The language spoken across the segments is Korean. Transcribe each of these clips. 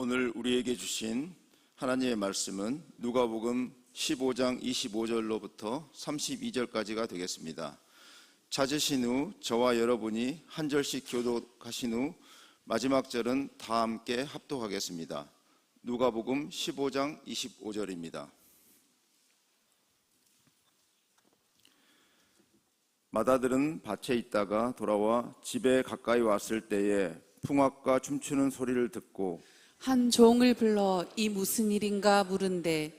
오늘 우리에게 주신 하나님의 말씀은 누가복음 15장 25절로부터 32절까지가 되겠습니다. 찾으신 후 저와 여러분이 한 절씩 교독하신 후 마지막 절은 다 함께 합독하겠습니다. 누가복음 15장 25절입니다. 마다들은 밭에 있다가 돌아와 집에 가까이 왔을 때에 풍악과 춤추는 소리를 듣고 한 종을 불러 이 무슨 일인가 물은데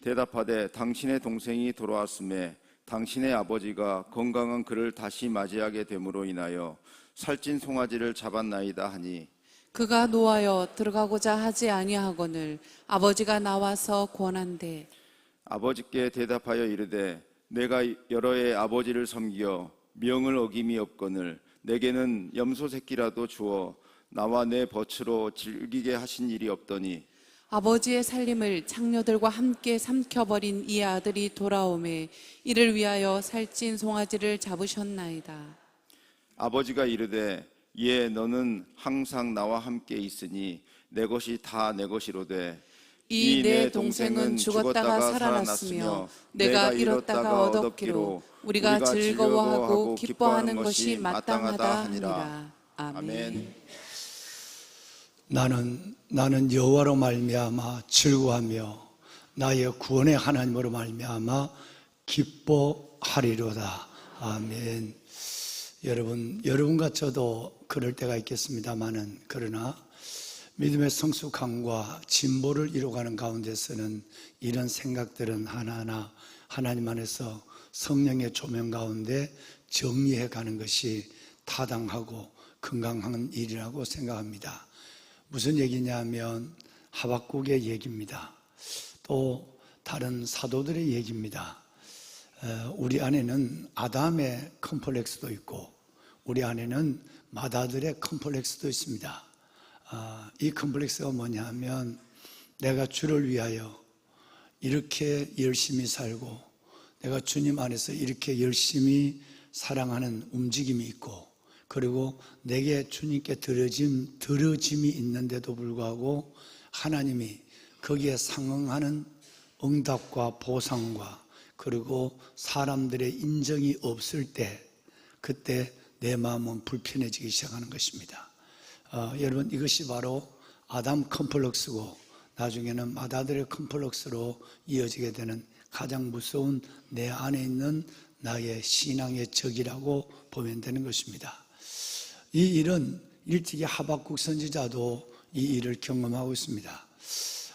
대답하되 당신의 동생이 돌아왔음에 당신의 아버지가 건강한 그를 다시 맞이하게 됨으로 인하여 살찐 송아지를 잡았나이다 하니 그가 노하여 들어가고자 하지 아니하거늘 아버지가 나와서 권한대 아버지께 대답하여 이르되 내가 여러 해 아버지를 섬겨 명을 어김이 없거늘 내게는 염소 새끼라도 주어 나와 내 벗으로 즐기게 하신 일이 없더니 아버지의 살림을 장녀들과 함께 삼켜버린 이 아들이 돌아오매 이를 위하여 살찐 송아지를 잡으셨나이다. 아버지가 이르되 예 너는 항상 나와 함께 있으니 내 것이 다 내 것이로되 이 내 동생은 죽었다가 살아났으며 내가 잃었다가 얻었기로 우리가 즐거워하고 기뻐하는 것이 마땅하다 하니라. 아멘. 나는 여호와로 말미암아 즐거워하며 나의 구원의 하나님으로 말미암아 기뻐하리로다. 아멘. 여러분과 저도 그럴 때가 있겠습니다마는 그러나 믿음의 성숙함과 진보를 이루어가는 가운데서는 이런 생각들은 하나하나 하나님 안에서 성령의 조명 가운데 정리해 가는 것이 타당하고 건강한 일이라고 생각합니다. 무슨 얘기냐면 하박국의 얘기입니다. 또 다른 사도들의 얘기입니다. 우리 안에는 아담의 컴플렉스도 있고 우리 안에는 마다들의 컴플렉스도 있습니다. 이 컴플렉스가 뭐냐면 내가 주를 위하여 이렇게 열심히 살고 내가 주님 안에서 이렇게 열심히 사랑하는 움직임이 있고 그리고 내게 주님께 들어짐이 있는데도 불구하고 하나님이 거기에 상응하는 응답과 보상과 그리고 사람들의 인정이 없을 때 그때 내 마음은 불편해지기 시작하는 것입니다. 여러분 이것이 바로 아담 컴플렉스고 나중에는 마다들의 컴플렉스로 이어지게 되는 가장 무서운 내 안에 있는 나의 신앙의 적이라고 보면 되는 것입니다. 이 일은 일찍이 하박국 선지자도 이 일을 경험하고 있습니다.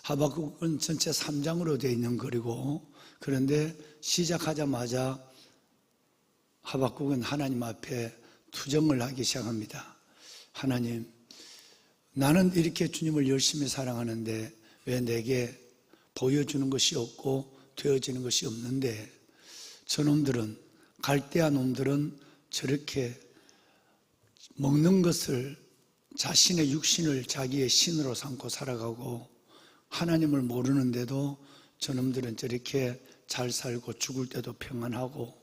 하박국은 전체 3장으로 되어 있는 글이고 그런데 시작하자마자 하박국은 하나님 앞에 투정을 하기 시작합니다. 하나님, 나는 이렇게 주님을 열심히 사랑하는데 왜 내게 보여주는 것이 없고 되어지는 것이 없는데 저놈들은 갈대아 놈들은 저렇게 먹는 것을 자신의 육신을 자기의 신으로 삼고 살아가고 하나님을 모르는데도 저놈들은 저렇게 잘 살고 죽을 때도 평안하고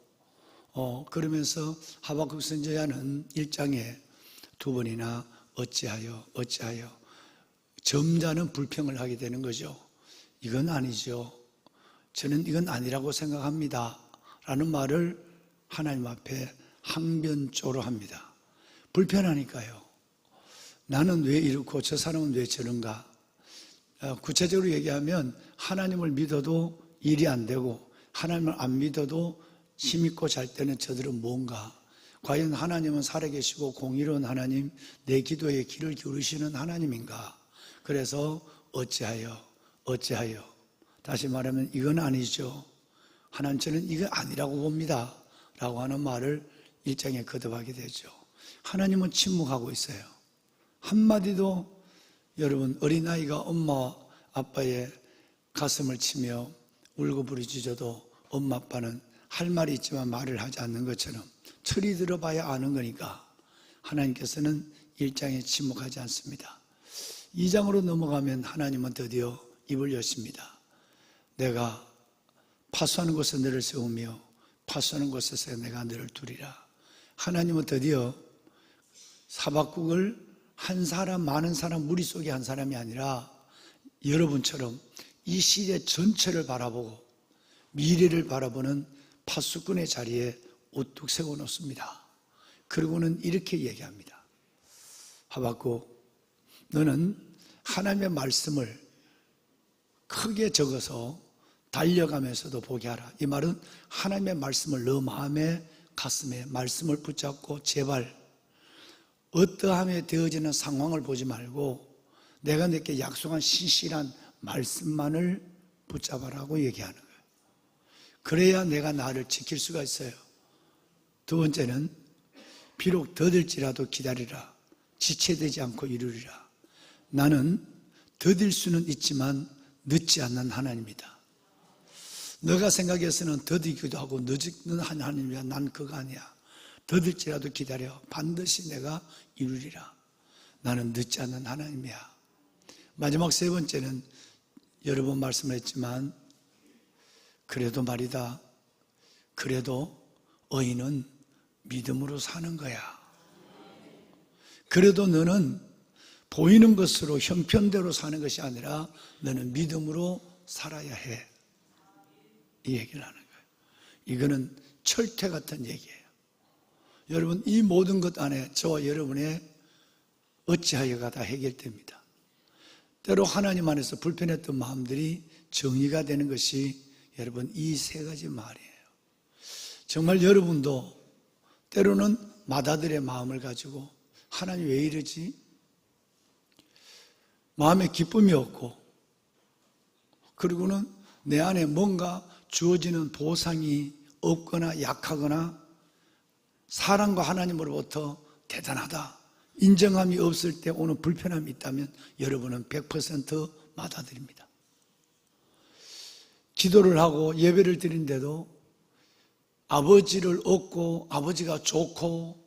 그러면서 하박국 선지자는 1장에 두 번이나 어찌하여 점잖은 불평을 하게 되는 거죠. 이건 아니죠. 저는 이건 아니라고 생각합니다 라는 말을 하나님 앞에 항변조로 합니다. 불편하니까요. 나는 왜 이렇고 저 사람은 왜 저런가? 구체적으로 얘기하면 하나님을 믿어도 일이 안 되고 하나님을 안 믿어도 힘있고 잘 때는 저들은 뭔가? 과연 하나님은 살아계시고 공의로운 하나님, 내 기도에 귀를 기울이시는 하나님인가? 그래서 어찌하여 다시 말하면 이건 아니죠. 하나님 저는 이거 아니라고 봅니다 라고 하는 말을 일장에 거듭하게 되죠. 하나님은 침묵하고 있어요. 한마디도 여러분 어린아이가 엄마 아빠의 가슴을 치며 울고 부르짖어도 엄마 아빠는 할 말이 있지만 말을 하지 않는 것처럼 철이 들어봐야 아는 거니까 하나님께서는 1장에 침묵하지 않습니다. 2장으로 넘어가면 하나님은 드디어 입을 여십니다. 내가 파수하는 곳에 너를 세우며 파수하는 곳에서 내가 너를 두리라. 하나님은 드디어 하박국을 한 사람, 많은 사람, 무리 속의 한 사람이 아니라 여러분처럼 이 시대 전체를 바라보고 미래를 바라보는 파수꾼의 자리에 우뚝 세워놓습니다. 그리고는 이렇게 얘기합니다. 하박국, 너는 하나님의 말씀을 크게 적어서 달려가면서도 보게 하라. 이 말은 하나님의 말씀을 너 마음에, 가슴에 말씀을 붙잡고 제발 어떠함에 되어지는 상황을 보지 말고 내가 내게 약속한 신실한 말씀만을 붙잡아라고 얘기하는 거예요. 그래야 내가 나를 지킬 수가 있어요. 두 번째는 비록 더딜지라도 기다리라. 지체되지 않고 이루리라. 나는 더딜 수는 있지만 늦지 않는 하나님이다. 너가 생각해서는 더디기도 하고 늦는 하나님이야. 난 그거 아니야. 더딜지라도 기다려. 반드시 내가 이루리라. 나는 늦지 않는 하나님이야. 마지막 세 번째는 여러 번 말씀을 했지만 그래도 말이다. 그래도 의인은 믿음으로 사는 거야. 그래도 너는 보이는 것으로 형편대로 사는 것이 아니라 너는 믿음으로 살아야 해. 이 얘기를 하는 거예요. 이거는 철퇴 같은 얘기예요. 여러분, 이 모든 것 안에 저와 여러분의 어찌하여가 다 해결됩니다. 때로 하나님 안에서 불편했던 마음들이 정리가 되는 것이 여러분 이 세 가지 말이에요. 정말 여러분도 때로는 마다들의 마음을 가지고 하나님 왜 이러지? 마음에 기쁨이 없고 그리고는 내 안에 뭔가 주어지는 보상이 없거나 약하거나 사랑과 하나님으로부터 대단하다, 인정함이 없을 때 오는 불편함이 있다면 여러분은 100% 맞아들입니다. 기도를 하고 예배를 드린데도 아버지를 얻고 아버지가 좋고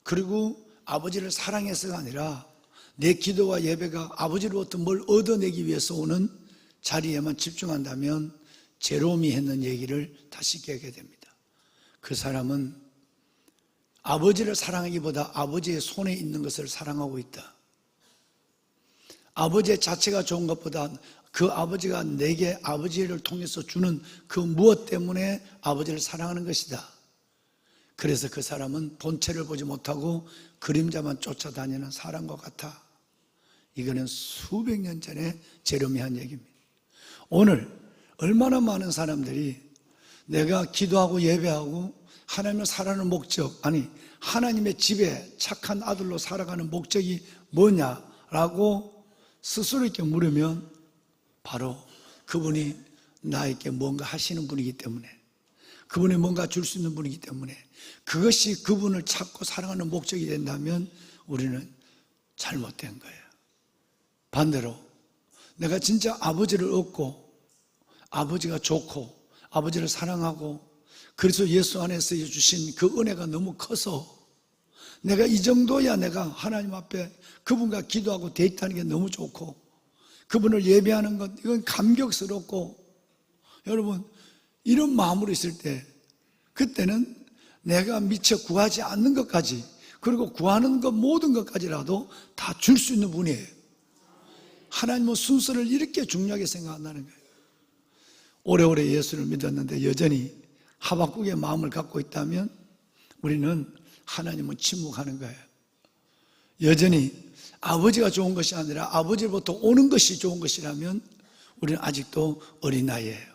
그리고 아버지를 사랑해서가 아니라 내 기도와 예배가 아버지로부터 뭘 얻어내기 위해서 오는 자리에만 집중한다면 제롬이 했는 얘기를 다시 깨게 됩니다. 그 사람은 아버지를 사랑하기보다 아버지의 손에 있는 것을 사랑하고 있다. 아버지의 자체가 좋은 것보다 그 아버지가 내게 아버지를 통해서 주는 그 무엇 때문에 아버지를 사랑하는 것이다. 그래서 그 사람은 본체를 보지 못하고 그림자만 쫓아다니는 사람과 같아. 이거는 수백 년 전에 제롬이 한 얘기입니다. 오늘 얼마나 많은 사람들이 내가 기도하고 예배하고 하나님을 살아가는 목적, 아니 하나님의 집에 착한 아들로 살아가는 목적이 뭐냐라고 스스로 이렇게 물으면 바로 그분이 나에게 뭔가 하시는 분이기 때문에, 그분이 뭔가 줄 수 있는 분이기 때문에, 그것이 그분을 찾고 사랑하는 목적이 된다면 우리는 잘못된 거예요. 반대로 내가 진짜 아버지를 얻고 아버지가 좋고 아버지를 사랑하고 그래서 예수 안에서 주신 그 은혜가 너무 커서 내가 이 정도야 내가 하나님 앞에 그분과 기도하고 데이트하는 게 너무 좋고 그분을 예배하는 것 이건 감격스럽고, 여러분 이런 마음으로 있을 때 그때는 내가 미처 구하지 않는 것까지 그리고 구하는 것 모든 것까지라도 다 줄 수 있는 분이에요. 하나님은 순서를 이렇게 중요하게 생각한다는 거예요. 오래오래 예수를 믿었는데 여전히 하박국의 마음을 갖고 있다면 우리는 하나님은 침묵하는 거예요. 여전히 아버지가 좋은 것이 아니라 아버지로부터 오는 것이 좋은 것이라면 우리는 아직도 어린아이예요.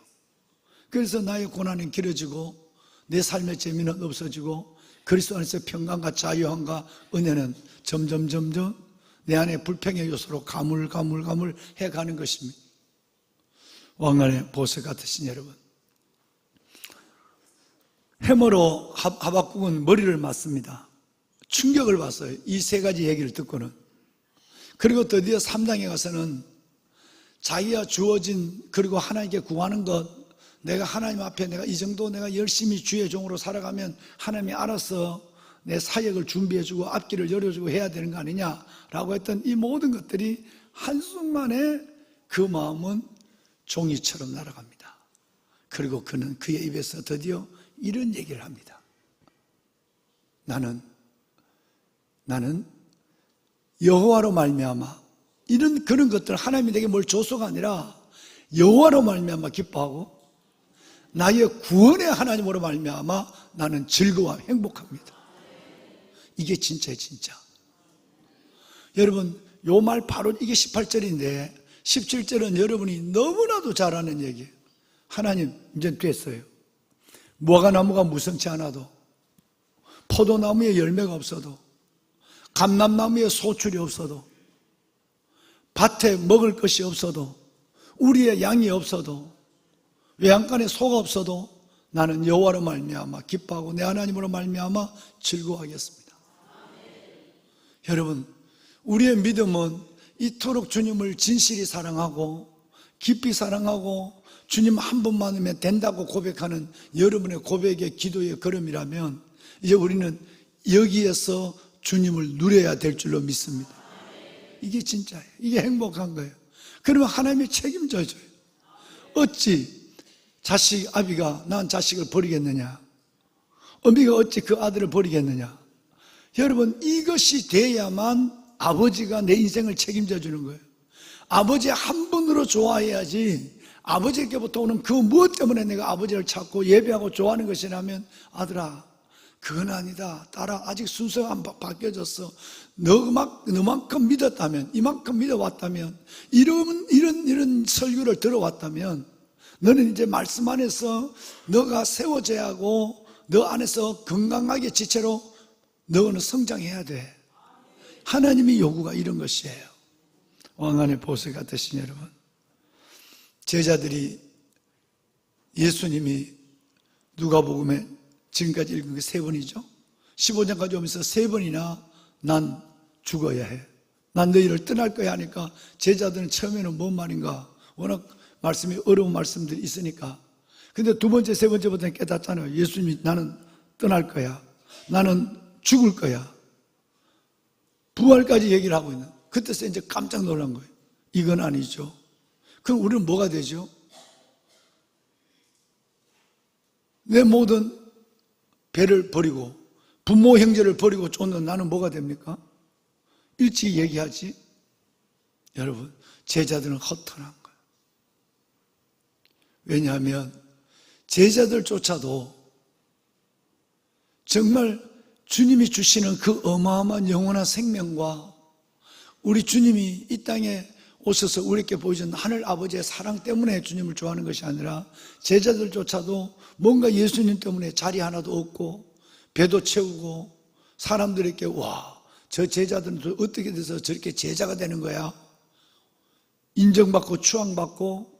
그래서 나의 고난은 길어지고 내 삶의 재미는 없어지고 그리스도 안에서 평강과 자유함과 은혜는 점점 내 안에 불평의 요소로 가물가물 해가는 것입니다. 왕관의 보석 같으신 여러분, 해머로 하박국은 머리를 맞습니다. 충격을 받았어요. 이 세 가지 얘기를 듣고는. 그리고 드디어 3장에 가서는 자기가 주어진 그리고 하나님께 구하는 것, 내가 하나님 앞에 내가 이 정도 내가 열심히 주의 종으로 살아가면 하나님이 알아서 내 사역을 준비해주고 앞길을 열어주고 해야 되는 거 아니냐라고 했던 이 모든 것들이 한순간에 그 마음은 종이처럼 날아갑니다. 그리고 그는 그의 입에서 드디어 이런 얘기를 합니다. 나는 여호와로 말미암아, 이런 그런 것들, 하나님이 내게 뭘 줘서가 아니라 여호와로 말미암아 기뻐하고 나의 구원의 하나님으로 말미암아 나는 즐거워 행복합니다. 이게 진짜예요, 진짜. 여러분, 요 말 바로 이게 18절인데 17절은 여러분이 너무나도 잘 아는 얘기예요. 하나님, 이제 됐어요. 무화과나무가 무성치 않아도, 포도나무에 열매가 없어도, 감람나무에 소출이 없어도, 밭에 먹을 것이 없어도, 우리의 양이 없어도, 외양간에 소가 없어도 나는 여호와로 말미암아 기뻐하고 내 하나님으로 말미암아 즐거워하겠습니다. 여러분, 우리의 믿음은 이토록 주님을 진실히 사랑하고 깊이 사랑하고 주님 한 분만이면 된다고 고백하는 여러분의 고백의 기도의 걸음이라면 이제 우리는 여기에서 주님을 누려야 될 줄로 믿습니다. 이게 진짜예요. 이게 행복한 거예요. 그러면 하나님이 책임져 줘요. 어찌 아비가 난 자식을 버리겠느냐? 어미가 어찌 그 아들을 버리겠느냐? 여러분, 이것이 돼야만 아버지가 내 인생을 책임져 주는 거예요. 아버지 한 분으로 좋아해야지, 아버지에게부터 오는 그 무엇 때문에 내가 아버지를 찾고 예배하고 좋아하는 것이라면, 아들아, 그건 아니다. 딸아, 아직 순서가 안 바뀌어졌어. 너만큼 믿었다면, 이만큼 믿어왔다면, 이런 설교를 들어왔다면, 너는 이제 말씀 안에서 너가 세워져야 하고, 너 안에서 건강하게 지체로 너는 성장해야 돼. 하나님의 요구가 이런 것이에요. 왕안의 보석 같으신 여러분, 제자들이 예수님이 누가복음에 지금까지 읽은 게 3번이죠 15장까지 오면서 3번이나 난 죽어야 해, 난 너희를 떠날 거야 하니까 제자들은 처음에는 뭔 말인가, 워낙 말씀이 어려운 말씀들이 있으니까. 근데 두 번째, 세 번째부터는 깨닫잖아요. 예수님이 나는 떠날 거야, 나는 죽을 거야, 부활까지 얘기를 하고 있는. 그때서 이제 깜짝 놀란 거예요. 이건 아니죠. 그럼 우리는 뭐가 되죠? 내 모든 배를 버리고 부모 형제를 버리고 쫓는 나는 뭐가 됩니까? 일찍 얘기하지. 여러분, 제자들은 허탈한 거예요. 왜냐하면 제자들조차도 정말 주님이 주시는 그 어마어마한 영원한 생명과 우리 주님이 이 땅에 오셔서 우리에게 보여준 하늘 아버지의 사랑 때문에 주님을 좋아하는 것이 아니라 제자들조차도 뭔가 예수님 때문에 자리 하나도 없고 배도 채우고 사람들에게 와, 저 제자들은 어떻게 돼서 저렇게 제자가 되는 거야? 인정받고 추앙받고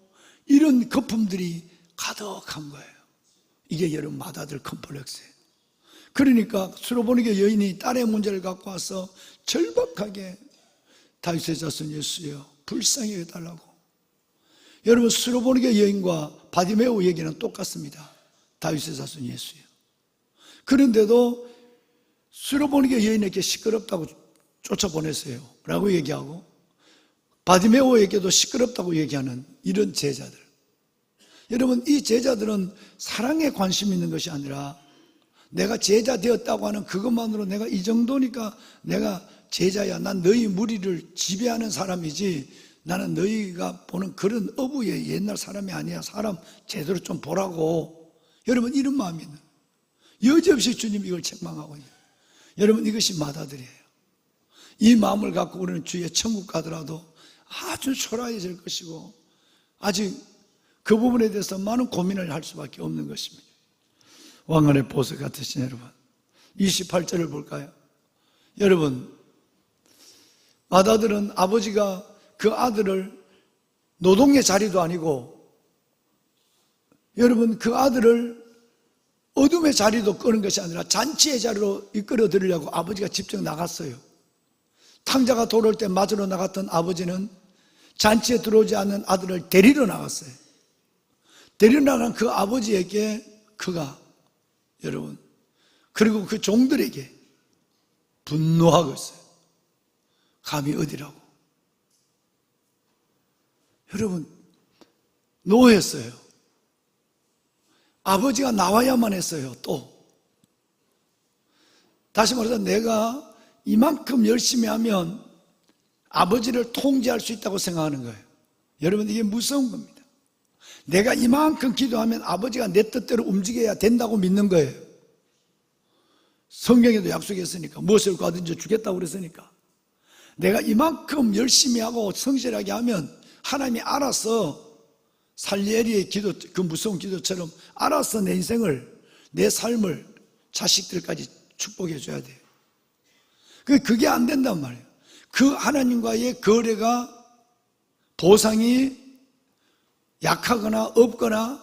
이런 거품들이 가득한 거예요. 이게 여러분 맏아들 컴플렉스예요. 그러니까 수로보니게 여인이 딸의 문제를 갖고 와서 절박하게 다윗의 자손 예수여 불쌍히 해달라고. 여러분, 수로보니게 여인과 바디메오 얘기는 똑같습니다. 다윗의 자손 예수여. 그런데도 수로보니게 여인에게 시끄럽다고 쫓아보냈어요 라고 얘기하고 바디메오에게도 시끄럽다고 얘기하는 이런 제자들. 여러분, 이 제자들은 사랑에 관심 있는 것이 아니라 내가 제자 되었다고 하는 그것만으로 내가 이 정도니까 내가 제자야, 난 너희 무리를 지배하는 사람이지 나는 너희가 보는 그런 어부의 옛날 사람이 아니야. 사람 제대로 좀 보라고. 여러분, 이런 마음이 있는, 여지없이 주님 이걸 책망하고 있는. 여러분, 이것이 맏아들이에요. 이 마음을 갖고 우리는 주의 천국 가더라도 아주 초라해질 것이고 아직 그 부분에 대해서 많은 고민을 할 수밖에 없는 것입니다. 왕관의 보석 같으신 여러분, 28절을 볼까요? 여러분, 맏아들은 아버지가 그 아들을 노동의 자리도 아니고 여러분 그 아들을 어둠의 자리도 끄는 것이 아니라 잔치의 자리로 이끌어 들으려고 아버지가 직접 나갔어요. 탕자가 돌아올 때 맞으러 나갔던 아버지는 잔치에 들어오지 않는 아들을 데리러 나갔어요. 데리러 나간 그 아버지에게 그가 여러분 그리고 그 종들에게 분노하고 있어요. 감히 어디라고. 여러분 노했어요. 아버지가 나와야만 했어요. 또 다시 말해서 내가 이만큼 열심히 하면 아버지를 통제할 수 있다고 생각하는 거예요. 여러분, 이게 무서운 겁니다. 내가 이만큼 기도하면 아버지가 내 뜻대로 움직여야 된다고 믿는 거예요. 성경에도 약속했으니까, 무엇을 구하든지 주겠다고 그랬으니까. 내가 이만큼 열심히 하고 성실하게 하면 하나님이 알아서 살리엘의 기도, 그 무서운 기도처럼 알아서 내 인생을, 내 삶을, 자식들까지 축복해 줘야 돼요. 그게 안 된단 말이에요. 그 하나님과의 거래가, 보상이 약하거나 없거나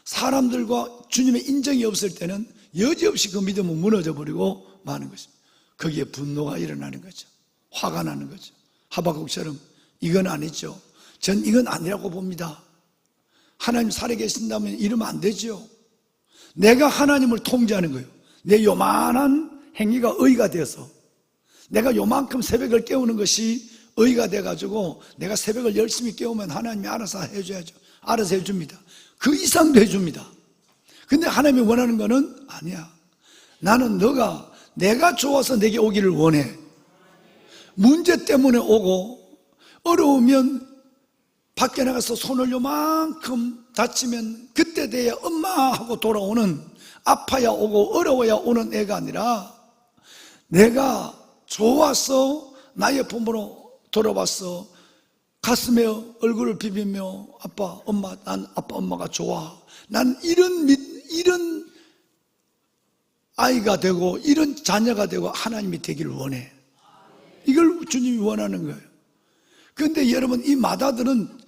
사람들과 주님의 인정이 없을 때는 여지없이 그 믿음은 무너져 버리고 마는 것입니다. 거기에 분노가 일어나는 거죠. 화가 나는 거죠. 하박국처럼 이건 아니죠. 전 이건 아니라고 봅니다. 하나님 살아계신다면 이러면 안 되죠. 내가 하나님을 통제하는 거예요. 내 요만한 행위가 의가 되어서, 내가 요만큼 새벽을 깨우는 것이 의가 돼가지고 내가 새벽을 열심히 깨우면 하나님이 알아서 해줘야죠. 알아서 해줍니다. 그 이상도 해줍니다. 근데 하나님이 원하는 거는 아니야. 나는 내가 좋아서 내게 오기를 원해. 문제 때문에 오고, 어려우면 밖에 나가서 손을 요만큼 다치면 그때 돼야 엄마 하고 돌아오는, 아파야 오고 어려워야 오는 애가 아니라, 내가 좋아서 나의 품으로 돌아왔어. 가슴에 얼굴을 비비며 아빠, 엄마, 난 아빠, 엄마가 좋아. 난 이런 아이가 되고 이런 자녀가 되고 하나님이 되기를 원해. 이걸 주님이 원하는 거예요. 그런데 여러분, 이 마다들은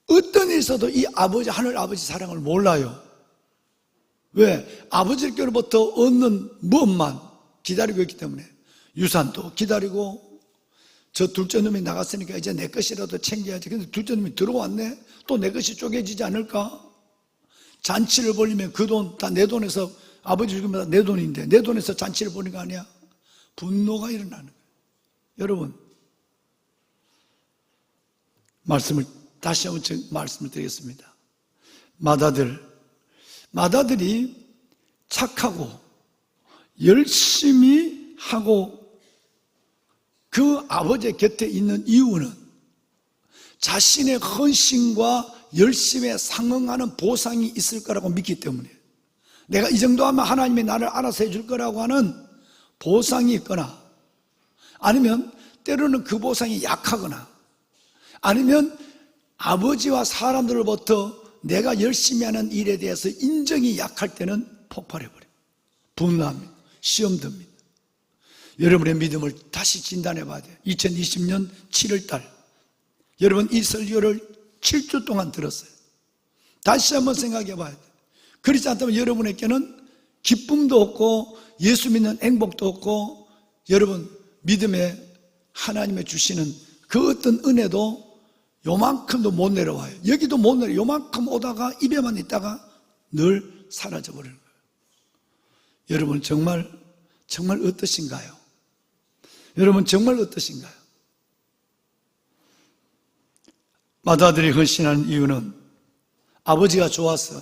어떤 일에서도 이 아버지, 하늘 아버지 사랑을 몰라요. 왜? 아버지께로부터 얻는 무엇만 기다리고 있기 때문에. 유산도 기다리고, 저 둘째 놈이 나갔으니까 이제 내 것이라도 챙겨야지. 근데 둘째 놈이 들어왔네? 또 내 것이 쪼개지지 않을까? 잔치를 벌리면 그 돈 다 내 돈에서, 아버지 죽으면 내 돈인데 내 돈에서 잔치를 벌이는 거 아니야? 분노가 일어나는 거예요. 여러분, 다시 한번 말씀을 드리겠습니다. 마다들이 착하고 열심히 하고 그 아버지의 곁에 있는 이유는 자신의 헌신과 열심에 상응하는 보상이 있을 거라고 믿기 때문에, 내가 이 정도 하면 하나님이 나를 알아서 해줄 거라고 하는 보상이 있거나, 아니면 때로는 그 보상이 약하거나, 아니면 아버지와 사람들로부터 내가 열심히 하는 일에 대해서 인정이 약할 때는 폭발해버려요. 분노합니다. 시험 듭니다. 여러분의 믿음을 다시 진단해 봐야 돼요. 2020년 7월달, 여러분 이 설교를 7주 동안 들었어요. 다시 한번 생각해 봐야 돼요. 그렇지 않다면 여러분에게는 기쁨도 없고 예수 믿는 행복도 없고, 여러분 믿음에 하나님의 주시는 그 어떤 은혜도 요만큼도 못 내려와요. 여기도 못 내려. 요만큼 오다가 입에만 있다가 늘 사라져 버리는 거예요. 여러분 정말 어떠신가요? 여러분 정말 어떠신가요? 마다들이 헌신하는 이유는 아버지가 좋아서,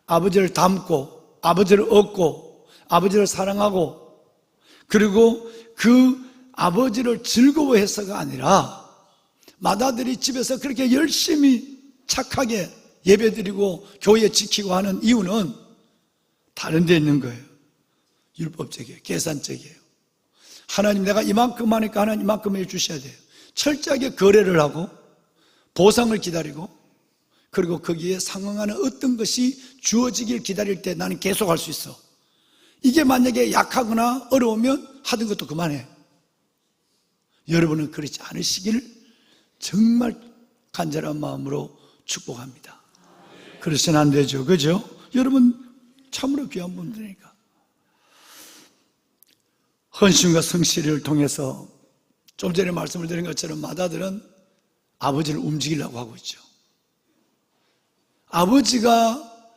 아버지를 닮고, 아버지를 얻고, 아버지를 사랑하고, 그리고 그 아버지를 즐거워해서가 아니라, 마다들이 집에서 그렇게 열심히 착하게 예배드리고 교회 지키고 하는 이유는 다른 데 있는 거예요. 율법적이에요. 계산적이에요. 하나님, 내가 이만큼 하니까 하나님 이만큼 해주셔야 돼요. 철저하게 거래를 하고 보상을 기다리고, 그리고 거기에 상응하는 어떤 것이 주어지길 기다릴 때 나는 계속 할 수 있어. 이게 만약에 약하거나 어려우면 하던 것도 그만해. 여러분은 그렇지 않으시기를 정말 간절한 마음으로 축복합니다. 그러시면 안 되죠. 그죠? 여러분 참으로 귀한 분들이니까. 헌신과 성실을 통해서 좀 전에 말씀을 드린 것처럼 마다들은 아버지를 움직이려고 하고 있죠. 아버지가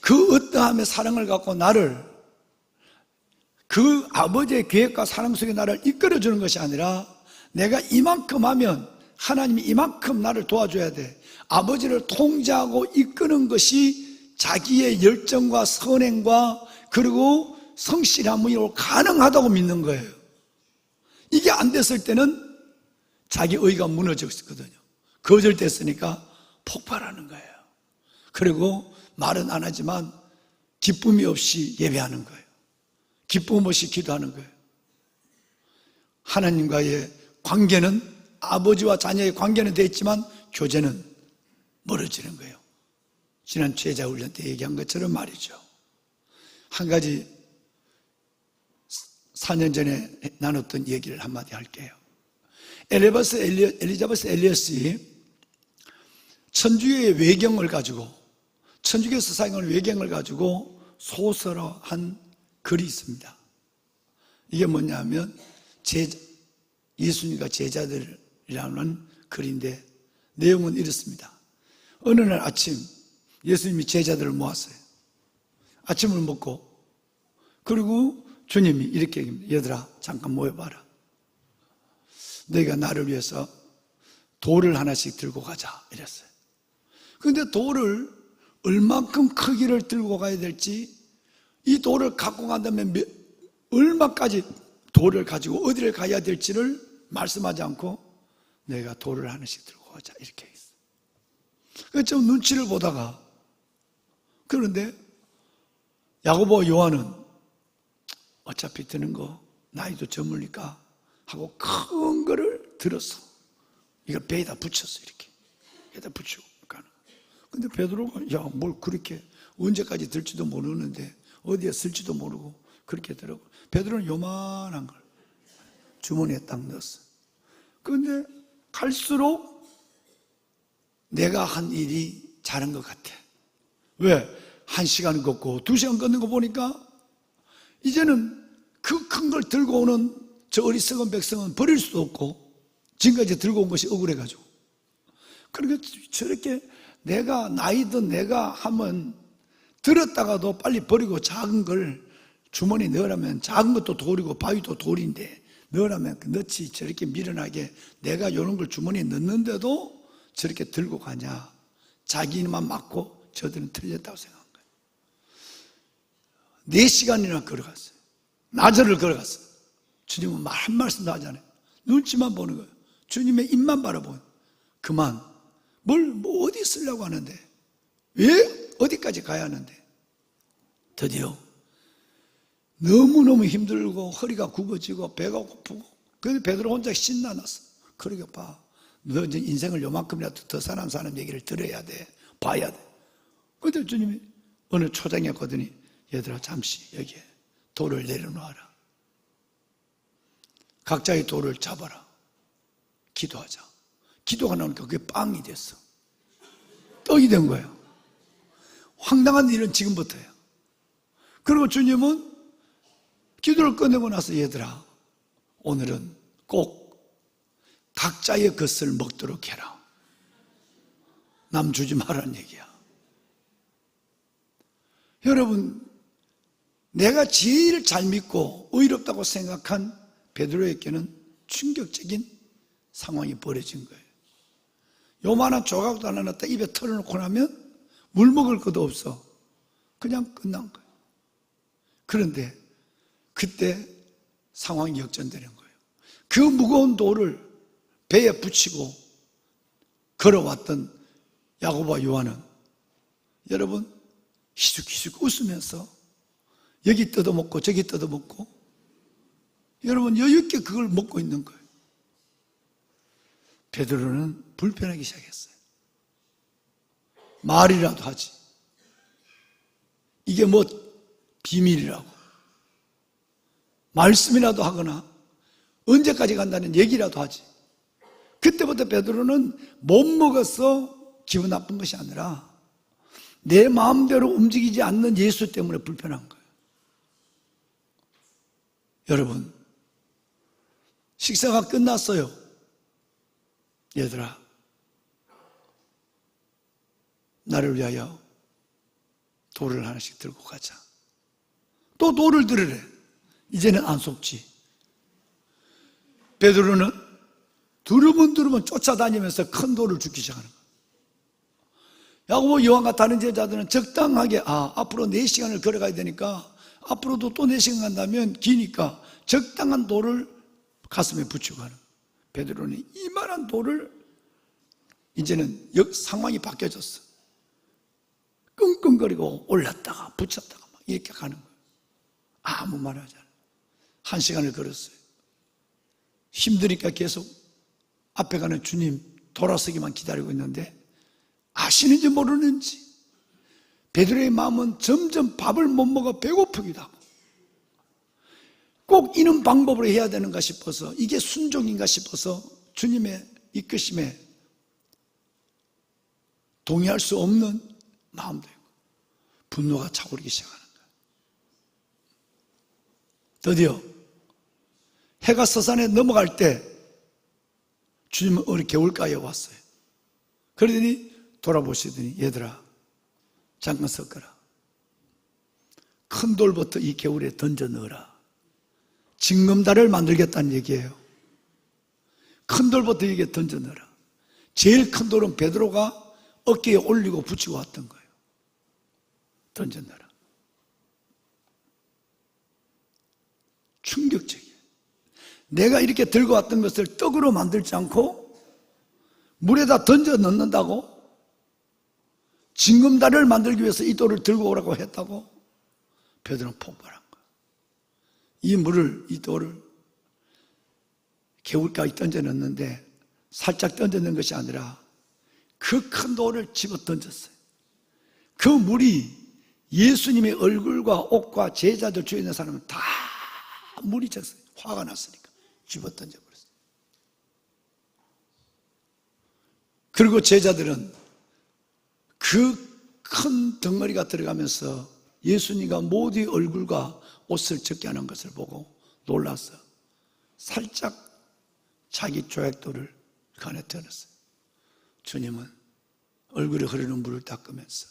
그 어떠함의 사랑을 갖고 나를, 그 아버지의 계획과 사랑 속에 나를 이끌어주는 것이 아니라, 내가 이만큼 하면 하나님이 이만큼 나를 도와줘야 돼. 아버지를 통제하고 이끄는 것이 자기의 열정과 선행과 그리고 성실함으로 가능하다고 믿는 거예요. 이게 안 됐을 때는 자기 의가 무너졌거든요. 거절됐으니까 폭발하는 거예요. 그리고 말은 안 하지만 기쁨이 없이 예배하는 거예요. 기쁨 없이 기도하는 거예요. 하나님과의 관계는, 아버지와 자녀의 관계는 돼 있지만 교제는 멀어지는 거예요. 지난 제자훈련 때 얘기한 것처럼 말이죠. 한 가지 4년 전에 나눴던 얘기를 한마디 할게요. 엘리자베스 엘리엇이 천주교의 외경을 가지고, 천주교에서 사용하는 외경을 가지고 소설화한 글이 있습니다. 이게 뭐냐면 예수님과 제자들이라는 글인데 내용은 이렇습니다. 어느 날 아침 예수님이 제자들을 모았어요. 아침을 먹고, 그리고 주님이 이렇게 얘기합니다. 얘들아, 잠깐 모여봐라. 너희가 나를 위해서 돌을 하나씩 들고 가자 이랬어요. 그런데 돌을 얼만큼 크기를 들고 가야 될지, 이 돌을 갖고 간다면 얼마까지 돌을 가지고 어디를 가야 될지를 말씀하지 않고 내가 돌을 하나씩 들고 가자 이렇게 했어요. 그래서 좀 눈치를 보다가, 그런데 야고보와 요한은 어차피 드는 거 나이도 젊으니까 하고 큰 거를 들었어. 이걸 배에다 붙였어. 이렇게 배에다 붙이고 가는. 근데 베드로가 야, 뭘 그렇게 언제까지 들지도 모르는데 어디에 쓸지도 모르고 그렇게 들어. 베드로는 요만한 걸 주머니에 딱 넣었어. 그런데 갈수록 내가 한 일이 잘한 것 같아. 왜? 1시간 걷고 2시간 걷는 거 보니까 이제는 그 큰 걸 들고 오는 저 어리석은 백성은 버릴 수도 없고 지금까지 들고 온 것이 억울해가지고, 그러니까 저렇게 내가 나이든 내가 하면 들었다가도 빨리 버리고 작은 걸 주머니에 넣으라면, 작은 것도 돌이고 바위도 돌인데 넣으라면 넣지, 저렇게 미련하게 내가 이런 걸 주머니에 넣는데도 저렇게 들고 가냐. 자기만 맞고 저들은 틀렸다고 생각한 거예요. 4시간이나 걸어갔어요. 나절을 걸어갔어요. 주님은 말 한 말씀도 하지 않아요. 눈치만 보는 거예요. 주님의 입만 바라보는. 그만. 뭐 어디 쓰려고 하는데, 왜 어디까지 가야 하는데. 드디어 너무너무 힘들고 허리가 굽어지고 배가 고프고, 그래서 베드로 혼자 신나났어. 그러게 봐, 너 이제 인생을 요만큼이라도 더 사는 얘기를 들어야 돼, 봐야 돼. 그때 주님이 어느 초장에 거더니 얘들아, 잠시 여기에 돌을 내려놓아라. 각자의 돌을 잡아라. 기도하자. 기도가 나오니까 그게 빵이 됐어. 떡이 된 거예요. 황당한 일은 지금부터예요. 그리고 주님은 기도를 끝내고 나서 얘들아, 오늘은 꼭 각자의 것을 먹도록 해라. 남 주지 말라는 얘기야. 여러분, 내가 제일 잘 믿고 의롭다고 생각한 베드로에게는 충격적인 상황이 벌어진 거예요. 요만한 조각도 하나 놨다 입에 털어놓고 나면 물 먹을 것도 없어. 그냥 끝난 거예요. 그런데 그때 상황이 역전되는 거예요. 그 무거운 돌을 배에 붙이고 걸어왔던 야고보와 요한은, 여러분, 희죽희죽 웃으면서 여기 뜯어먹고 저기 뜯어먹고, 여러분, 여유있게 그걸 먹고 있는 거예요. 베드로는 불편하기 시작했어요. 말이라도 하지. 이게 뭐 비밀이라고 말씀이라도 하거나 언제까지 간다는 얘기라도 하지. 그때부터 베드로는 못 먹어서 기분 나쁜 것이 아니라 내 마음대로 움직이지 않는 예수 때문에 불편한 거예요. 여러분, 식사가 끝났어요. 얘들아, 나를 위하여 돌을 하나씩 들고 가자. 또 돌을 들으래. 이제는 안 속지. 베드로는 두루문두루문 쫓아다니면서 큰 돌을 줍기 시작하는 거예요. 야고보, 요한과 다른 제자들은 적당하게, 앞으로 4시간을 걸어가야 되니까 앞으로도 또 4시간 간다면 기니까 적당한 돌을 가슴에 붙이고 가는 거예요. 베드로는 이만한 돌을 이제는 상황이 바뀌어졌어. 끙끙거리고 올랐다가 붙였다가 막 이렇게 가는 거예요. 아무 말 하지 않아요. 1시간을 걸었어요. 힘드니까 계속 앞에 가는 주님 돌아서기만 기다리고 있는데 아시는지 모르는지 베드로의 마음은 점점 밥을 못 먹어 배고프기도 하고 꼭 이런 방법으로 해야 되는가 싶어서 이게 순종인가 싶어서 주님의 이끄심에 동의할 수 없는 마음도 있고 분노가 차오르기 시작하는 거예요. 드디어 해가 서산에 넘어갈 때 주님은 어느 개울가에 왔어요. 그러더니 돌아보시더니 얘들아 잠깐 섞어라. 큰 돌부터 이 개울에 던져 넣어라. 징검다리를 만들겠다는 얘기예요. 큰 돌부터 이게 던져 넣어라. 제일 큰 돌은 베드로가 어깨에 올리고 붙이고 왔던 거예요. 던져 넣어라. 충격적이에요. 내가 이렇게 들고 왔던 것을 떡으로 만들지 않고 물에다 던져 넣는다고? 징검다리를 만들기 위해서 이 돌을 들고 오라고 했다고? 베드로는 폭발한 거예요. 이 물을, 이 돌을 개울가에 던져 넣는데 살짝 던져 넣은 것이 아니라 그 큰 돌을 집어 던졌어요. 그 물이 예수님의 얼굴과 옷과 제자들 주위에 있는 사람은 다 물이 졌어요. 화가 났으니까 집어 던져버렸어요. 그리고 제자들은 그 큰 덩어리가 들어가면서 예수님과 모두의 얼굴과 옷을 젖게 하는 것을 보고 놀라서 살짝 자기 조약돌을 간에 터놨어요. 주님은 얼굴에 흐르는 물을 닦으면서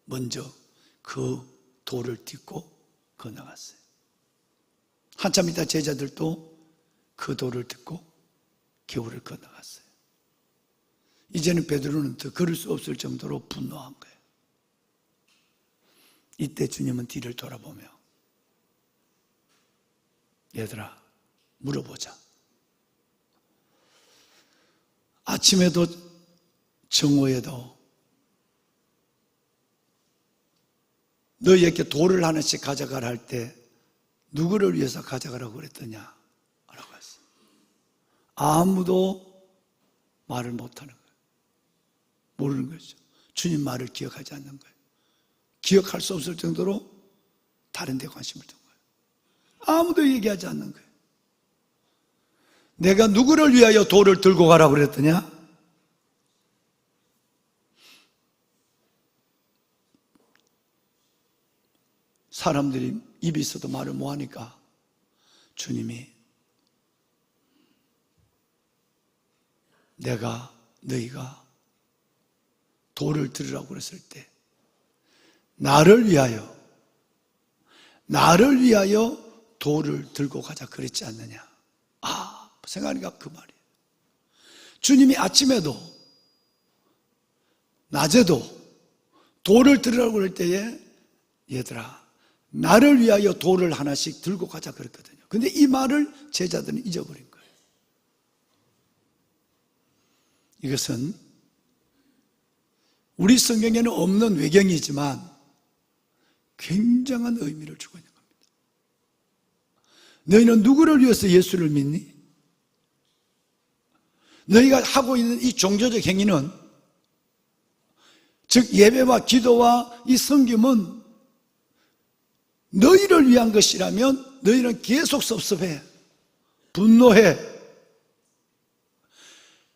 먼저 그 돌을 딛고 건너갔어요. 한참 있다 제자들도 그 돌을 딛고 개울을 건너갔어요. 이제는 베드로는 더 걸을 수 없을 정도로 분노한 거예요. 이때 주님은 뒤를 돌아보며 얘들아 물어보자. 아침에도 정오에도 너희에게 돌을 하나씩 가져가라 할 때 누구를 위해서 가져가라고 그랬더냐? 라고 했어요. 아무도 말을 못하는 거예요. 모르는 거죠. 주님 말을 기억하지 않는 거예요. 기억할 수 없을 정도로 다른 데 관심을 둔 거예요. 아무도 얘기하지 않는 거예요. 내가 누구를 위하여 돌을 들고 가라고 그랬더냐? 사람들이 입이 있어도 말을 못하니까 주님이 너희가 돌을 들으라고 그랬을 때 나를 위하여 돌을 들고 가자 그랬지 않느냐? 생각하니까 그 말이에요. 주님이 아침에도 낮에도 돌을 들으라고 그럴 때에 얘들아 나를 위하여 돌을 하나씩 들고 가자 그랬거든요. 근데 이 말을 제자들은 잊어버린 거예요. 이것은 우리 성경에는 없는 외경이지만 굉장한 의미를 주고 있는 겁니다. 너희는 누구를 위해서 예수를 믿니? 너희가 하고 있는 이 종교적 행위는 즉 예배와 기도와 이 섬김은 너희를 위한 것이라면 너희는 계속 섭섭해, 분노해.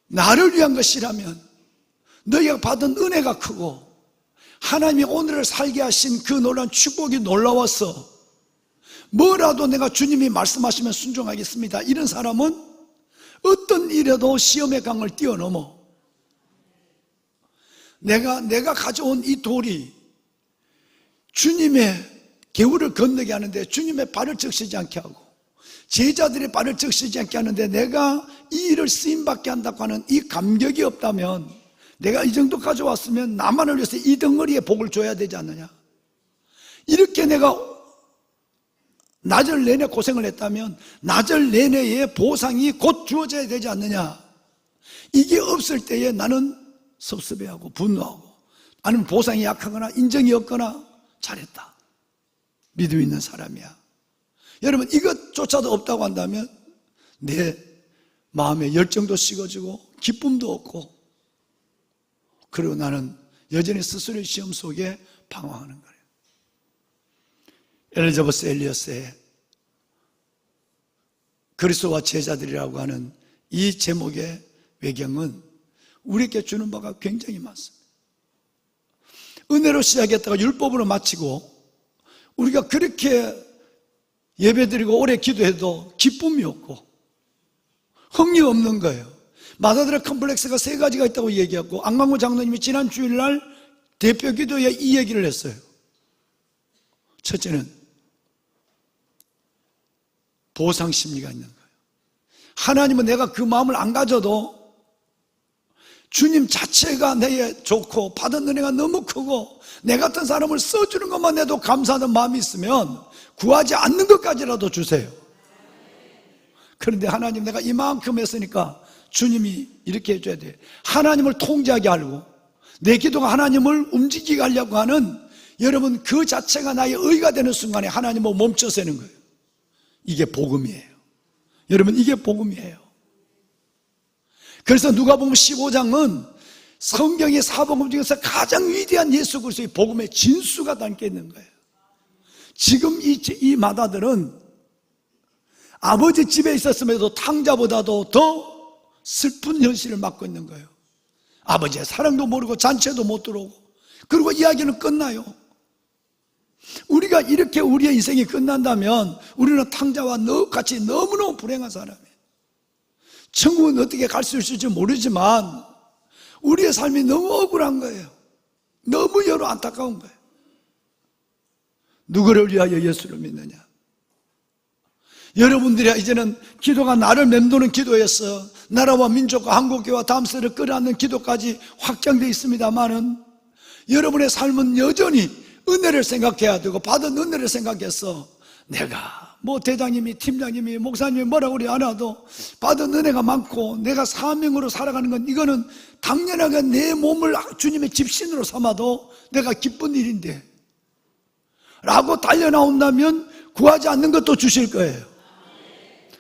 나를 위한 것이라면 너희가 받은 은혜가 크고 하나님이 오늘을 살게 하신 그 놀라운 축복이 놀라워서 뭐라도 내가 주님이 말씀하시면 순종하겠습니다. 이런 사람은 어떤 일에도 시험의 강을 뛰어넘어 내가 가져온 이 돌이 주님의 개울을 건너게 하는데 주님의 발을 적시지 않게 하고 제자들의 발을 적시지 않게 하는데 내가 이 일을 쓰임받게 한다고 하는 이 감격이 없다면 내가 이 정도 가져왔으면 나만을 위해서 이 덩어리에 복을 줘야 되지 않느냐? 이렇게 내가 나절 내내 고생을 했다면 나절 내내의 보상이 곧 주어져야 되지 않느냐. 이게 없을 때에 나는 섭섭해하고 분노하고, 아니면 보상이 약하거나 인정이 없거나 잘했다, 믿음 있는 사람이야. 여러분, 이것조차도 없다고 한다면 내 마음의 열정도 식어지고 기쁨도 없고, 그리고 나는 여전히 스스로의 시험 속에 방황하는 거예요. 엘리자베스 엘리엇의 그리스도와 제자들이라고 하는 이 제목의 외경은 우리에게 주는 바가 굉장히 많습니다. 은혜로 시작했다가 율법으로 마치고, 우리가 그렇게 예배드리고 오래 기도해도 기쁨이 없고 흥이 없는 거예요. 마다들의 컴플렉스가 3가지가 있다고 얘기했고, 안광호 장로님이 지난 주일날 대표 기도에 이 얘기를 했어요. 첫째는 보상 심리가 있는 거예요. 하나님은 내가 그 마음을 안 가져도 주님 자체가 내게 좋고 받은 은혜가 너무 크고 내 같은 사람을 써주는 것만 해도 감사하는 마음이 있으면 구하지 않는 것까지라도 주세요. 그런데 하나님, 내가 이만큼 했으니까 주님이 이렇게 해줘야 돼. 하나님을 통제하게 하려고, 내 기도가 하나님을 움직이게 하려고 하는, 여러분, 그 자체가 나의 의가 되는 순간에 하나님을 멈춰서는 거예요. 이게 복음이에요. 여러분, 이게 복음이에요. 그래서 누가복음 15장은 성경의 4복음 중에서 가장 위대한 예수 그리스도의 복음의 진수가 담겨 있는 거예요. 지금 이 마다들은 아버지 집에 있었음에도 탕자보다도 더 슬픈 현실을 맞고 있는 거예요. 아버지의 사랑도 모르고 잔치에도 못 들어오고, 그리고 이야기는 끝나요. 우리가 이렇게 우리의 인생이 끝난다면 우리는 탕자와 같이 너무너무 불행한 사람이에요. 천국은 어떻게 갈 수 있을지 모르지만 우리의 삶이 너무 억울한 거예요. 너무 여러 안타까운 거예요. 누구를 위하여 예수를 믿느냐? 여러분들이 이제는 기도가 나를 맴도는 기도에서 나라와 민족과 한국교회와 다음 세대를 끌어안는 기도까지 확장되어 있습니다만은, 여러분의 삶은 여전히 은혜를 생각해야 되고, 받은 은혜를 생각해서 내가 대장님이, 팀장님이, 목사님이 뭐라고 그러지 않아도 받은 은혜가 많고 내가 사명으로 살아가는 건, 이거는 당연하게 내 몸을 주님의 집신으로 삼아도 내가 기쁜 일인데 라고 달려나온다면 구하지 않는 것도 주실 거예요.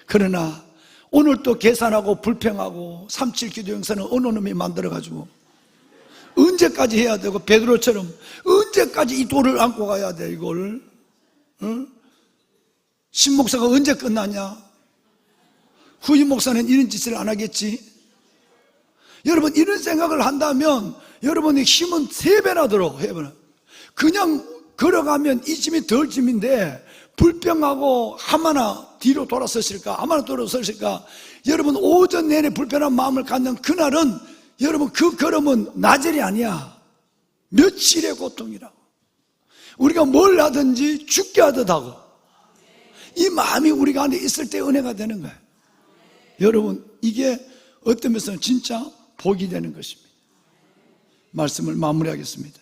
그러나 오늘 또 계산하고 불평하고 3.7 기도 영상은 어느 놈이 만들어가지고 언제까지 해야 되고, 베드로처럼 언제까지 이 돌을 안고 가야 돼, 이걸? 응? 신목사가 언제 끝나냐? 후임 목사는 이런 짓을 안 하겠지? 여러분, 이런 생각을 한다면 여러분의 힘은 3배나 들어. 그냥 걸어가면 이 짐이 덜 짐인데, 불평하고 하마나 뒤로 돌아섰을까, 하마나 돌아섰을까. 여러분, 오전 내내 불편한 마음을 갖는 그날은, 여러분, 그 걸음은 나절이 아니야. 며칠의 고통이라고. 우리가 뭘 하든지 죽게 하듯 하고, 이 마음이 우리가 안에 있을 때 은혜가 되는 거예요. 여러분, 이게 어떤 면에서는 진짜 복이 되는 것입니다. 말씀을 마무리하겠습니다.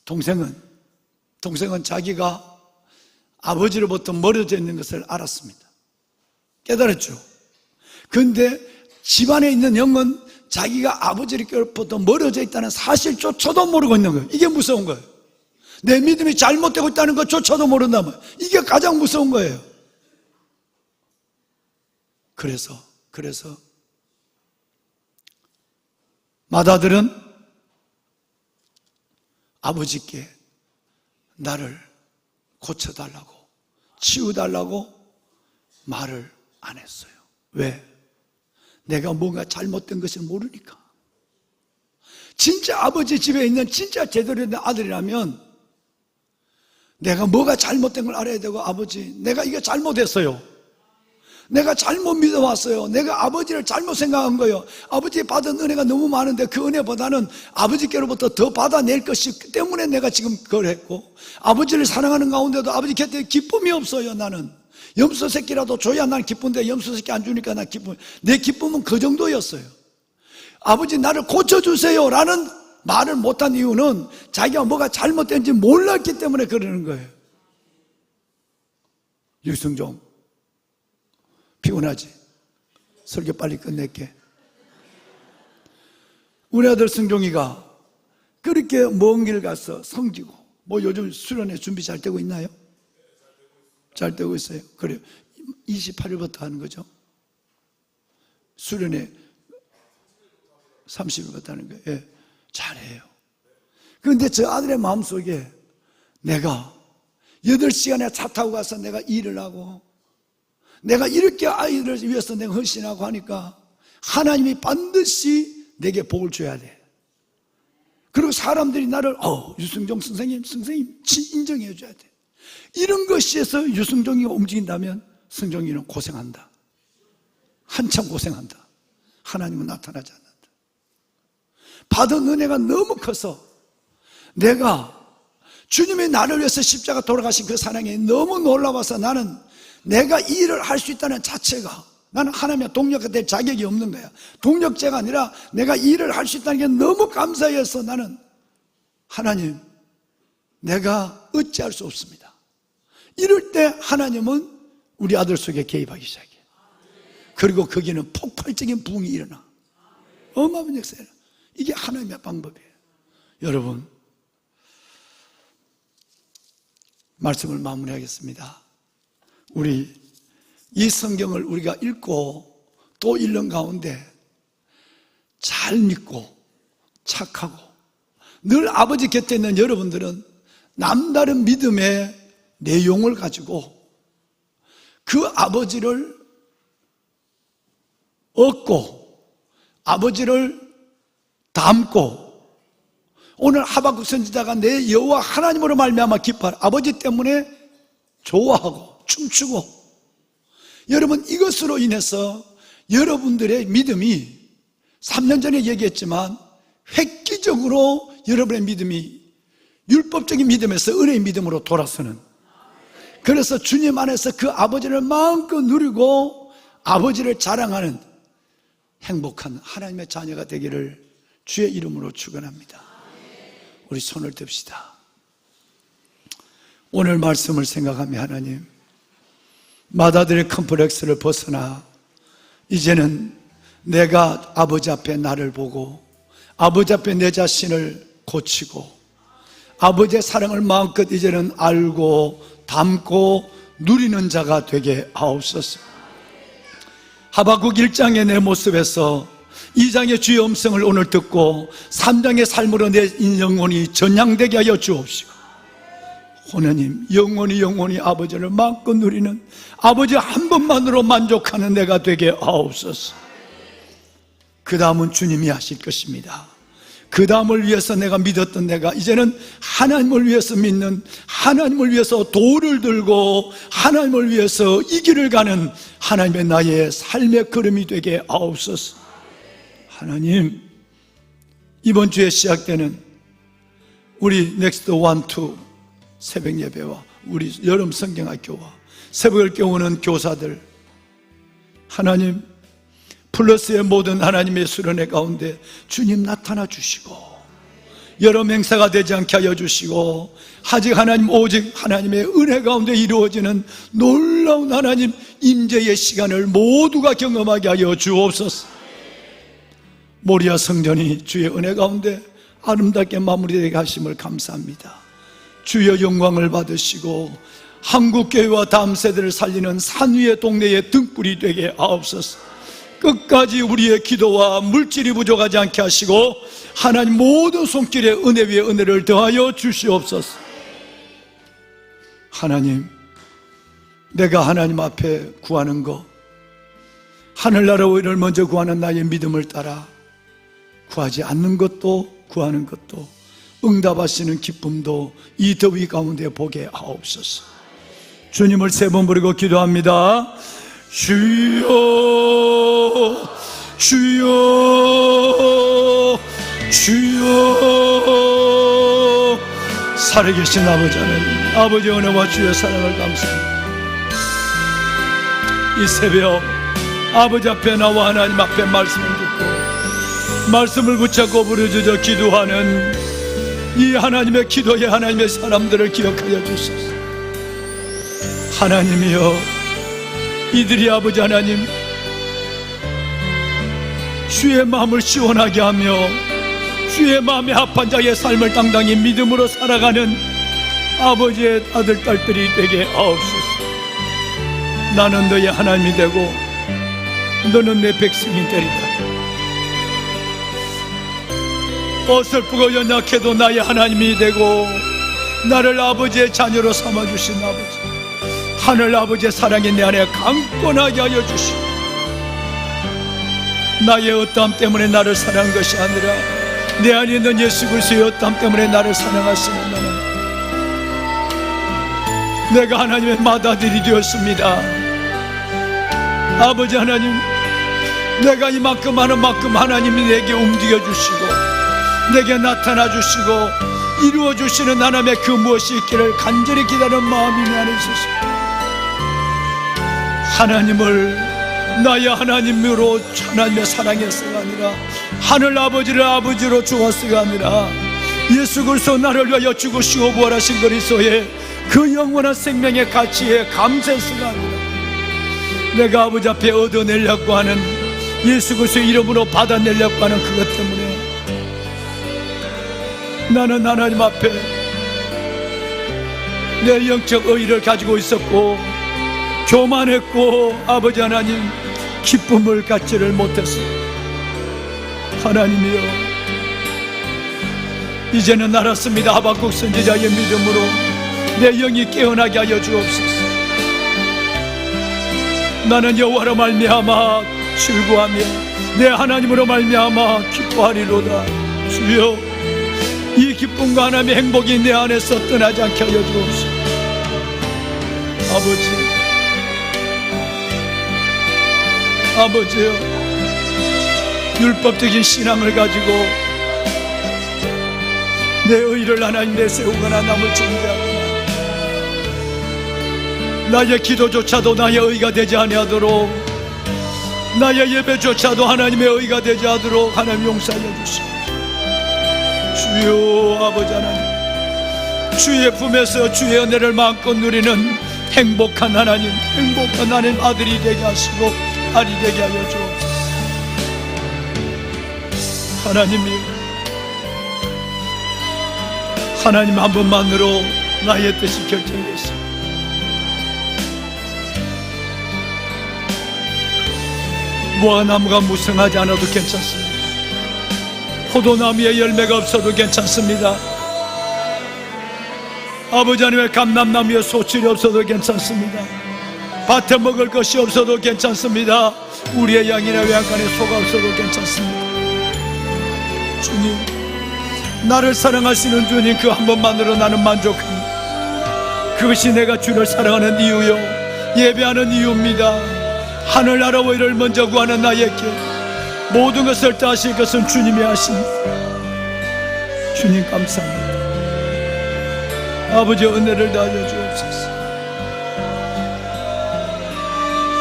동생은 자기가 아버지로부터 멀어져 있는 것을 알았습니다. 깨달았죠. 그런데 집안에 있는 영은 자기가 아버지로부터 멀어져 있다는 사실조차도 모르고 있는 거예요. 이게 무서운 거예요. 내 믿음이 잘못되고 있다는 것조차도 모른다면 이게 가장 무서운 거예요. 그래서 마다들은 아버지께 나를 고쳐달라고, 치유달라고 말을 안 했어요. 왜? 내가 뭔가 잘못된 것을 모르니까. 진짜 아버지 집에 있는 진짜 제대로 된 아들이라면 내가 뭐가 잘못된 걸 알아야 되고, 아버지, 내가 이게 잘못했어요. 내가 잘못 믿어왔어요. 내가 아버지를 잘못 생각한 거예요. 아버지 받은 은혜가 너무 많은데 그 은혜보다는 아버지께로부터 더 받아낼 것이 때문에 내가 지금 그걸 했고, 아버지를 사랑하는 가운데도 아버지 곁에 기쁨이 없어요. 나는 염소 새끼라도 줘야 난 기쁜데 염소 새끼 안 주니까 난 기쁨. 내 기쁨은 그 정도였어요. 아버지, 나를 고쳐주세요 라는 말을 못한 이유는 자기가 뭐가 잘못된지 몰랐기 때문에 그러는 거예요. 유승종, 피곤하지? 설교 빨리 끝낼게. 우리 아들 승종이가 그렇게 먼 길 가서 성지고, 뭐 요즘 수련회 준비 잘 되고 있나요? 잘 되고 있어요. 그래요. 28일부터 하는 거죠. 수련회 30일부터 하는 거예요. 예, 잘해요. 그런데 저 아들의 마음속에 내가 8시간에 차 타고 가서 내가 일을 하고, 내가 이렇게 아이들을 위해서 내가 헌신하고 하니까 하나님이 반드시 내게 복을 줘야 돼. 그리고 사람들이 나를 유승종 선생님 인정해 줘야 돼. 이런 것에서 유승종이가 움직인다면 승종이는 고생한다. 한참 고생한다. 하나님은 나타나지 않는다. 받은 은혜가 너무 커서 내가 주님이 나를 위해서 십자가 돌아가신 그 사랑에 너무 놀라워서 나는 내가 이 일을 할 수 있다는 자체가, 나는 하나님의 동력가 될 자격이 없는 거야. 동력자가 아니라 내가 이 일을 할 수 있다는 게 너무 감사해서 나는 하나님, 내가 어찌할 수 없습니다. 이럴 때 하나님은 우리 아들 속에 개입하기 시작해. 그리고 거기는 폭발적인 부흥이 일어나. 어마어마한 역사예요. 이게 하나님의 방법이에요. 여러분, 말씀을 마무리하겠습니다. 우리 이 성경을 우리가 읽고 또 읽는 가운데 잘 믿고 착하고 늘 아버지 곁에 있는 여러분들은 남다른 믿음의 내용을 가지고 그 아버지를 얻고 아버지를 닮고, 오늘 하박국 선지자가 내 여호와 하나님으로 말미암아 기뻐하라, 아버지 때문에 좋아하고 춤추고, 여러분 이것으로 인해서 여러분들의 믿음이 3년 전에 얘기했지만 획기적으로 여러분의 믿음이 율법적인 믿음에서 은혜의 믿음으로 돌아서는, 그래서 주님 안에서 그 아버지를 마음껏 누리고 아버지를 자랑하는 행복한 하나님의 자녀가 되기를 주의 이름으로 축원합니다. 우리 손을 듭시다. 오늘 말씀을 생각하며 하나님, 맏아들의 컴플렉스를 벗어나 이제는 내가 아버지 앞에 나를 보고 아버지 앞에 내 자신을 고치고 아버지의 사랑을 마음껏 이제는 알고 담고 누리는 자가 되게 하옵소서. 하박국 1장의 내 모습에서 2장의 주의 음성을 오늘 듣고 3장의 삶으로 내 영혼이 전향되게 하여 주옵시고, 하나님 영원히 아버지를 마음껏 누리는, 아버지 한 번만으로 만족하는 내가 되게 하옵소서. 그 다음은 주님이 하실 것입니다. 그 다음을 위해서 내가 믿었던 내가 이제는 하나님을 위해서 믿는, 하나님을 위해서 돌을 들고 하나님을 위해서 이 길을 가는 하나님의 나의 삶의 걸음이 되게 하옵소서. 하나님, 이번 주에 시작되는 우리 넥스트 1, 2 새벽 예배와 우리 여름 성경학교와 새벽을 깨우는 교사들, 하나님 플러스의 모든 하나님의 수련회 가운데 주님 나타나 주시고 여러 행사가 되지 않게 하여 주시고, 아직 하나님 오직 하나님의 은혜 가운데 이루어지는 놀라운 하나님 임재의 시간을 모두가 경험하게 하여 주옵소서. 모리아 성전이 주의 은혜 가운데 아름답게 마무리되게 하심을 감사합니다. 주여 영광을 받으시고 한국교회와 다음 세대를 살리는 산 위의 동네의 등불이 되게 하옵소서. 끝까지 우리의 기도와 물질이 부족하지 않게 하시고 하나님 모든 손길에 은혜 위에 은혜를 더하여 주시옵소서. 하나님, 내가 하나님 앞에 구하는 것, 하늘나라의 의를 먼저 구하는 나의 믿음을 따라 구하지 않는 것도 구하는 것도 응답하시는 기쁨도 이 더위 가운데 보게 하옵소서. 주님을 세 번 부르고 기도합니다. 주여 주여 주여. 살아계신 아버지 하나님, 아버지의 은혜와 주의 사랑을 감사합니다. 이 새벽 아버지 앞에 나와 하나님 앞에 말씀을 듣고 말씀을 붙잡고 부르짖어 기도하는 이 하나님의 기도에 하나님의 사람들을 기억하여 주소서. 하나님이여, 이들이 아버지 하나님 주의 마음을 시원하게 하며 주의 마음에 합한 자의 삶을 당당히 믿음으로 살아가는 아버지의 아들 딸들이 되게 하옵소서. 나는 너의 하나님이 되고 너는 내 백성이 되리라. 어설프고 연약해도 나의 하나님이 되고 나를 아버지의 자녀로 삼아주신 아버지, 하늘 아버지의 사랑이 내 안에 강건하게 하여 주시고, 나의 어떠함 때문에 나를 사랑한 것이 아니라 내 안에 있는 예수 그리스도의 어떠함 때문에 나를 사랑하시는 나는 내가 하나님의 맏아들이 되었습니다. 아버지 하나님, 내가 이만큼 하는 만큼 하나님이 내게 움직여 주시고 내게 나타나 주시고 이루어 주시는 하나님의 그 무엇이 있기를 간절히 기다리는 마음이 내 안에 있었습니다. 하나님을 나의 하나님으로 하나님의 사랑했어가 아니라 하늘 아버지를 아버지로 주었으가 아니라 예수 그리스도 나를 위하여 죽으시고 부활하신 그리스도의 그 영원한 생명의 가치에 감사했으가 아니라 내가 아버지 앞에 얻어내려고 하는 예수 그리스도의 이름으로 받아내려고 하는 그것 때문에 나는 하나님 앞에 내 영적 의의를 가지고 있었고 교만했고 아버지 하나님 기쁨을 갖지를 못했습니다. 하나님이여, 이제는 알았습니다. 하박국 선지자의 믿음으로 내 영이 깨어나게 하여 주옵소서. 나는 여호와로 말미암아 즐거하며 내 하나님으로 말미암아 기뻐하리로다. 주여, 이 기쁨과 하나님의 행복이 내 안에서 떠나지 않게 하여 주옵소서. 아버지여, 율법적인 신앙을 가지고 내 의를 하나님 내세우거나 남을 존재하거나 나의 기도조차도 나의 의가 되지 아니하도록, 나의 예배조차도 하나님의 의가 되지 않도록 하나님 용서하여 주시옵소서. 주여, 아버지 하나님, 주의 품에서 주의 은혜를 마음껏 누리는 행복한 하나님, 행복한 하나님 아들이 되게 하시고 아리 되게 하여 주옵소서. 하나님이여, 하나님 한 분만으로 나의 뜻이 결정됐습니다. 무화과나무가 무성하지 않아도 괜찮습니다. 포도나무에 열매가 없어도 괜찮습니다. 아버지 하나님의 감람나무에 소출이 없어도 괜찮습니다. 밭에 먹을 것이 없어도 괜찮습니다. 우리의 양이나 외양간에 소가 없어도 괜찮습니다. 주님, 나를 사랑하시는 주님 그 한 번만으로 나는 만족합니다. 그것이 내가 주를 사랑하는 이유요, 예배하는 이유입니다. 하늘나라 의를 먼저 구하는 나에게 모든 것을 다 하실 것은 주님이 하십니다. 주님 감사합니다. 아버지 은혜를 다하여 주옵소서.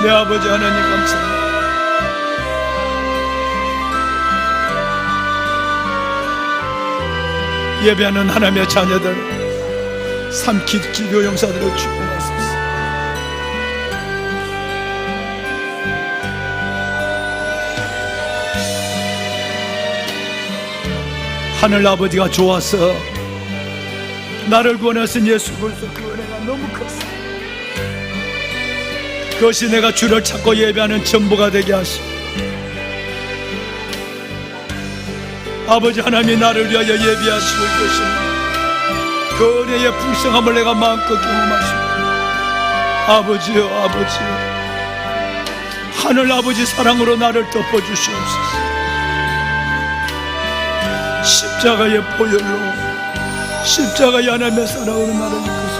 내 아버지 하나님 감사합니다. 예배하는 하나님의 자녀들, 삼키 기도 용사들을 축복하소서. 하늘 아버지가 좋아서 나를 구원하신 예수 그리스도 그 은혜가 너무 컸습니다. 그것이 내가 주를 찾고 예배하는 전부가 되게 하시고, 아버지 하나님이 나를 위하여 예비하시고 계십니다. 그 은혜의 풍성함을 내가 마음껏 경험하시고, 아버지여, 아버지여, 하늘 아버지 사랑으로 나를 덮어주시옵소서. 십자가의 보혈로, 십자가의 하나님의 사랑으로 나를 이끄소서.